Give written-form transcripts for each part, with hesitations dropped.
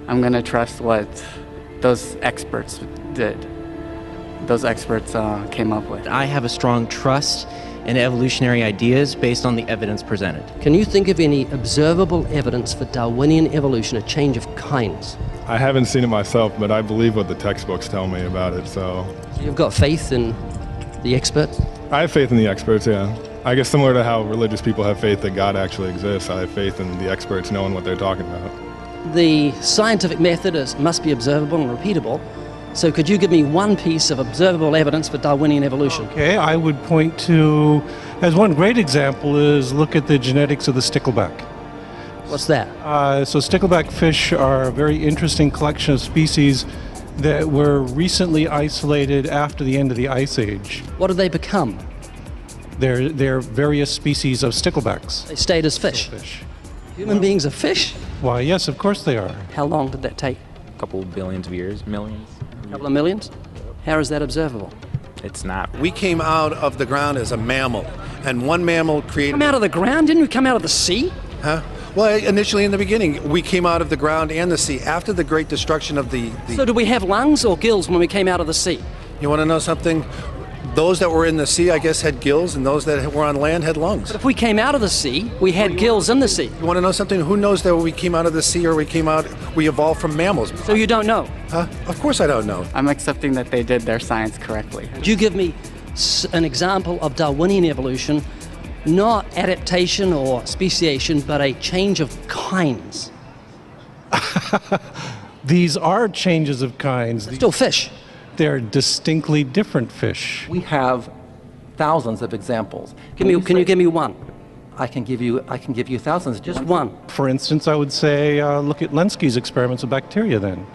I'm going to trust what those experts did. Those experts came up with. I have a strong trust in evolutionary ideas based on the evidence presented. Can you think of any observable evidence for Darwinian evolution, a change of kinds? I haven't seen it myself, but I believe what the textbooks tell me about it, so. You've got faith in the experts? I have faith in the experts, yeah. I guess similar to how religious people have faith that God actually exists, I have faith in the experts knowing what they're talking about. The scientific method must be observable and repeatable. So could you give me one piece of observable evidence for Darwinian evolution? Okay, I would point to, as one great example, is look at the genetics of the stickleback. What's that? So stickleback fish are a very interesting collection of species that were recently isolated after the end of the Ice Age. What do they become? They're various species of sticklebacks. They stayed as fish. Human beings are fish? Why, yes, of course they are. How long did that take? A couple billions of years, millions. A couple of millions? How is that observable? It's not. We came out of the ground as a mammal, and one mammal created... Come out of the ground? Didn't we come out of the sea? Huh? Well, initially in the beginning, we came out of the ground and the sea. After the great destruction of the... So did we have lungs or gills when we came out of the sea? You want to know something? Those that were in the sea, I guess, had gills, and those that were on land had lungs. But if we came out of the sea, we had gills in the sea. You want to know something? Who knows that we came out of the sea or we evolved from mammals? So you don't know? Huh? Of course I don't know. I'm accepting that they did their science correctly. Could you give me an example of Darwinian evolution, not adaptation or speciation, but a change of kinds? These are changes of kinds. They're still fish. They're distinctly different fish. We have thousands of examples. Can you give me one? I can give you thousands. Just one. For instance, I would say look at Lenski's experiments with bacteria then.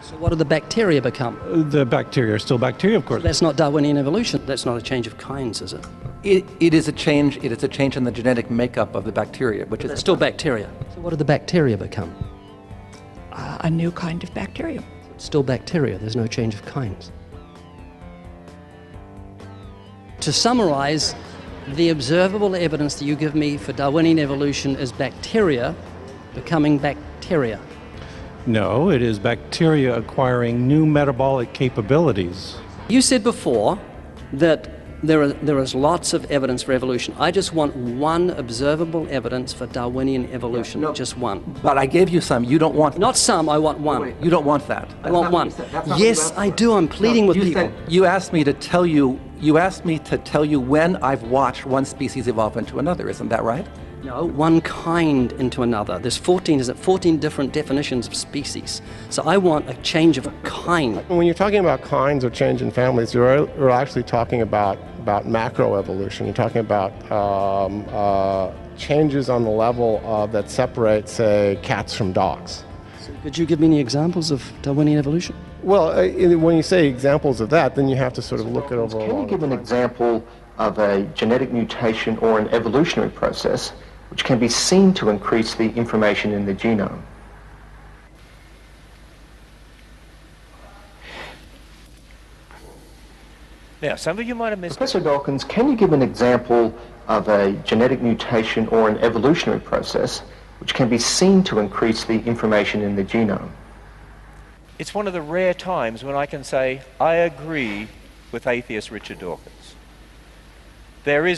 So what do the bacteria become? The bacteria are still bacteria, of course. That's not Darwinian evolution. That's not a change of kinds, is it? It is a change. It is a change in the genetic makeup of the bacteria, which is still bacteria. So what do the bacteria become? A new kind of bacteria. It's still bacteria. There's no change of kinds. To summarize, the observable evidence that you give me for Darwinian evolution is bacteria becoming bacteria. No, it is bacteria acquiring new metabolic capabilities. You said before that there is lots of evidence for evolution. I just want one observable evidence for Darwinian evolution, no, just one. But I gave you some. You don't want... Not some, I want one. Wait, you don't want that. I want one. Yes, I do. I'm pleading with people. You asked me to tell you when I've watched one species evolve into another. Isn't that right? No, one kind into another. There's 14 different definitions of species. So I want a change of kind. When you're talking about kinds or change in families, you're actually talking about macroevolution. You're talking about changes on the level that separate, say, cats from dogs. So could you give me any examples of Darwinian evolution? Well, when you say examples of that, then you have to sort of look it over. Can you give an example of a genetic mutation or an evolutionary process which can be seen to increase the information in the genome? Now, some of you might have missed... Professor Dawkins, can you give an example of a genetic mutation or an evolutionary process which can be seen to increase the information in the genome? It's one of the rare times when I can say, I agree with atheist Richard Dawkins. There is